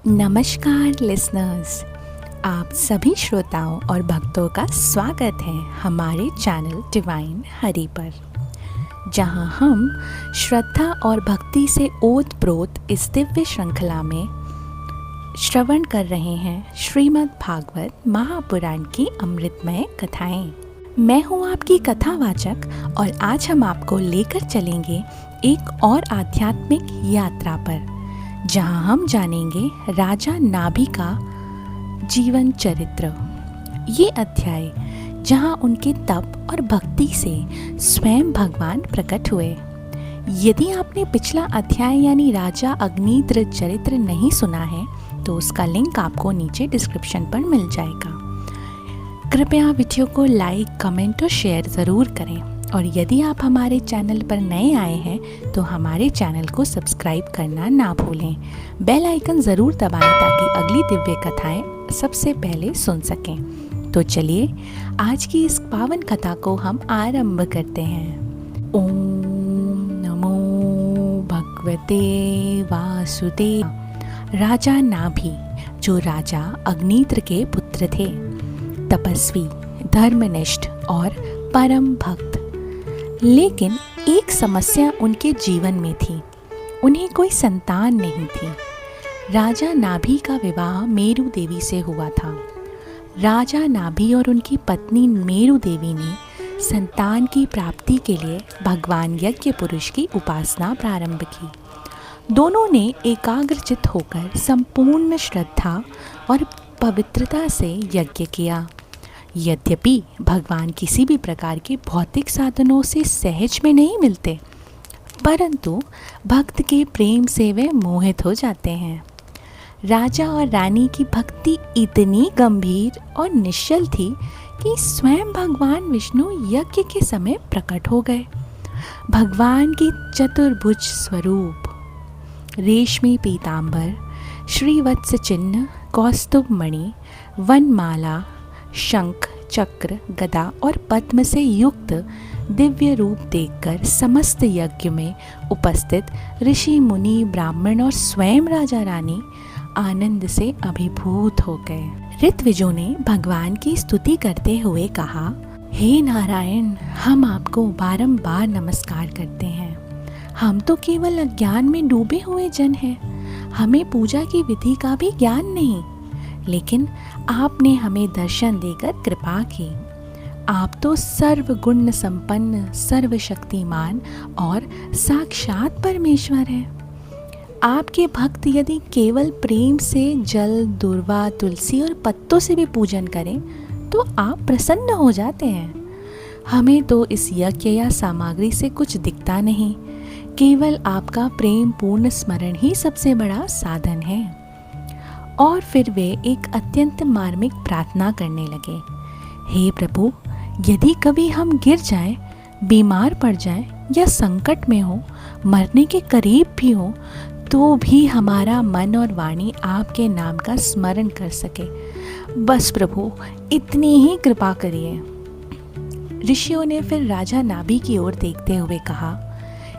नमस्कार लिसनर्स, आप सभी श्रोताओं और भक्तों का स्वागत है हमारे चैनल डिवाइन हरि पर, जहां हम श्रद्धा और भक्ति से ओत-प्रोत इस दिव्य श्रृंखला में श्रवण कर रहे हैं श्रीमद् भागवत महापुराण की अमृतमय कथाएं। मैं हूं आपकी कथावाचक और आज हम आपको लेकर चलेंगे एक और आध्यात्मिक यात्रा पर, जहां हम जानेंगे राजा नाभि का जीवन चरित्र। ये अध्याय जहां उनके तप और भक्ति से स्वयं भगवान प्रकट हुए। यदि आपने पिछला अध्याय यानी राजा अग्निद्र चरित्र नहीं सुना है तो उसका लिंक आपको नीचे डिस्क्रिप्शन पर मिल जाएगा। कृपया वीडियो को लाइक, कमेंट और शेयर ज़रूर करें, और यदि आप हमारे चैनल पर नए आए हैं तो हमारे चैनल को सब्सक्राइब करना ना भूलें। बेल आइकन ज़रूर दबाएं ताकि अगली दिव्य कथाएं सबसे पहले सुन सकें। तो चलिए आज की इस पावन कथा को हम आरंभ करते हैं। ओम नमो भगवते वासुदेव। राजा नाभि, जो राजा अग्निद्र के पुत्र थे, तपस्वी, धर्मनिष्ठ और परम भक्त। लेकिन एक समस्या उनके जीवन में थी, उन्हें कोई संतान नहीं थी। राजा नाभि का विवाह मेरु देवी से हुआ था। राजा नाभि और उनकी पत्नी मेरु देवी ने संतान की प्राप्ति के लिए भगवान यज्ञ पुरुष की उपासना प्रारंभ की। दोनों ने एकाग्रचित होकर संपूर्ण श्रद्धा और पवित्रता से यज्ञ किया। यद्यपि भगवान किसी भी प्रकार के भौतिक साधनों से सहज में नहीं मिलते, परंतु भक्त के प्रेम से वे मोहित हो जाते हैं। राजा और रानी की भक्ति इतनी गंभीर और निश्चल थी कि स्वयं भगवान विष्णु यज्ञ के समय प्रकट हो गए। भगवान की चतुर्भुज स्वरूप, रेशमी पीतांबर, श्रीवत्स चिन्ह, कौस्तुभ मणि, वनमाला, शंख, चक्र, गदा और पद्म से युक्त दिव्य रूप देखकर समस्त यज्ञ में उपस्थित ऋषि, मुनि, ब्राह्मण और स्वयं राजा रानी आनंद से अभिभूत हो गए। ऋत्विजों ने भगवान की स्तुति करते हुए कहा, हे नारायण, हम आपको बारंबार नमस्कार करते हैं। हम तो केवल अज्ञान में डूबे हुए जन हैं, हमें पूजा की विधि का भी ज्ञान नहीं, लेकिन आपने हमें दर्शन देकर कृपा की। आप तो सर्वगुण संपन्न, सर्वशक्तिमान और साक्षात परमेश्वर हैं। आपके भक्त यदि केवल प्रेम से जल, दूर्वा, तुलसी और पत्तों से भी पूजन करें तो आप प्रसन्न हो जाते हैं। हमें तो इस यज्ञ या सामग्री से कुछ दिखता नहीं, केवल आपका प्रेम पूर्ण स्मरण ही सबसे बड़ा साधन है। और फिर वे एक अत्यंत मार्मिक प्रार्थना करने लगे, हे प्रभु, यदि कभी हम गिर जाएं, बीमार पड़ जाएं या संकट में हो, मरने के करीब भी हो, तो भी हमारा मन और वाणी आपके नाम का स्मरण कर सके। बस प्रभु, इतनी ही कृपा करिए। ऋषियों ने फिर राजा नाभि की ओर देखते हुए कहा,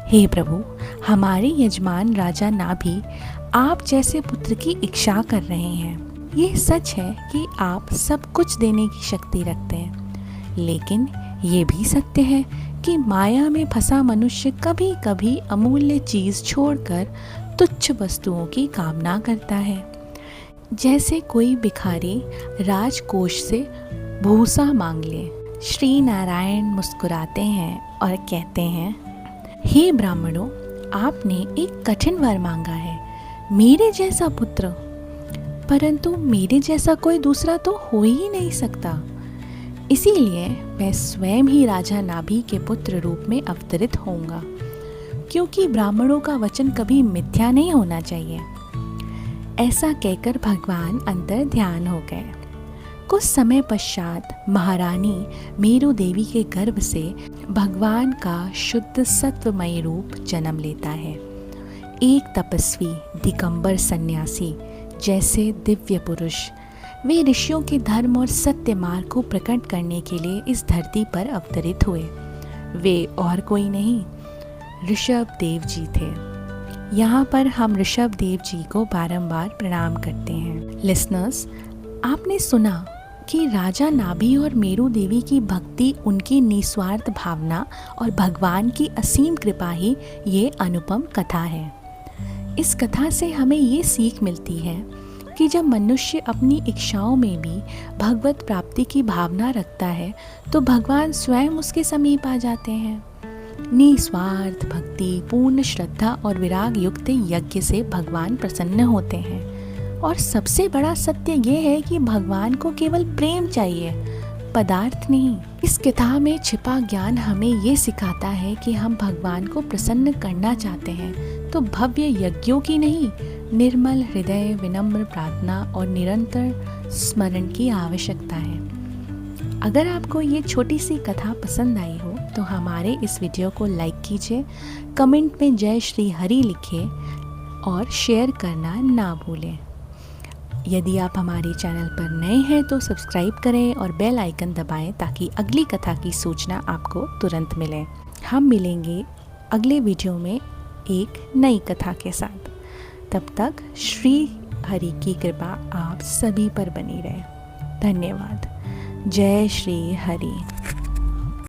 हे प्रभु, हमारे यजमान राजा नाभि आप जैसे पुत्र की इच्छा कर रहे हैं। ये सच है कि आप सब कुछ देने की शक्ति रखते हैं, लेकिन ये भी सत्य है कि माया में फंसा मनुष्य कभी कभी अमूल्य चीज़ छोड़कर तुच्छ वस्तुओं की कामना करता है। जैसे कोई भिखारी राजकोष से भूसा मांग ले। श्री नारायण मुस्कुराते हैं और कहते हैं, हे ब्राह्मणों, आपने एक कठिन वर मांगा है, मेरे जैसा पुत्र, परंतु मेरे जैसा कोई दूसरा तो हो ही नहीं सकता। इसीलिए मैं स्वयं ही राजा नाभि के पुत्र रूप में अवतरित होऊंगा, क्योंकि ब्राह्मणों का वचन कभी मिथ्या नहीं होना चाहिए। ऐसा कहकर भगवान अंतर ध्यान हो गए। कुछ समय पश्चात महारानी मेरु देवी के गर्भ से भगवान का शुद्ध सत्वमय रूप जन्म लेता है। एक तपस्वी, दिगंबर सन्यासी जैसे दिव्य पुरुष, वे ऋषियों के धर्म और सत्य मार्ग को प्रकट करने के लिए इस धरती पर अवतरित हुए। वे और कोई नहीं, ऋषभ देव जी थे। यहाँ पर हम ऋषभ देव जी को बारंबार प्रणाम करते हैं। लिसनर्स, आपने सुना कि राजा नाभि और मेरू देवी की भक्ति, उनकी निस्वार्थ भावना और भगवान की असीम कृपा ही ये अनुपम कथा है। इस कथा से हमें ये सीख मिलती है कि जब मनुष्य अपनी इच्छाओं में भी भगवत प्राप्ति की भावना रखता है तो भगवान स्वयं उसके समीप आ जाते हैं। निस्वार्थ भक्ति, पूर्ण श्रद्धा और विराग युक्त यज्ञ से भगवान प्रसन्न होते हैं। और सबसे बड़ा सत्य ये है कि भगवान को केवल प्रेम चाहिए, पदार्थ नहीं। इस कथा में छिपा ज्ञान हमें ये सिखाता है कि हम भगवान को प्रसन्न करना चाहते हैं तो भव्य यज्ञों की नहीं, निर्मल हृदय, विनम्र प्रार्थना और निरंतर स्मरण की आवश्यकता है। अगर आपको ये छोटी सी कथा पसंद आई हो तो हमारे इस वीडियो को लाइक कीजिए, कमेंट में जय श्री हरि लिखिए और शेयर करना ना भूलें। यदि आप हमारे चैनल पर नए हैं तो सब्सक्राइब करें और बेल आइकन दबाएं ताकि अगली कथा की सूचना आपको तुरंत मिले। हम मिलेंगे अगले वीडियो में एक नई कथा के साथ। तब तक श्री हरि की कृपा आप सभी पर बनी रहे। धन्यवाद। जय श्री हरि।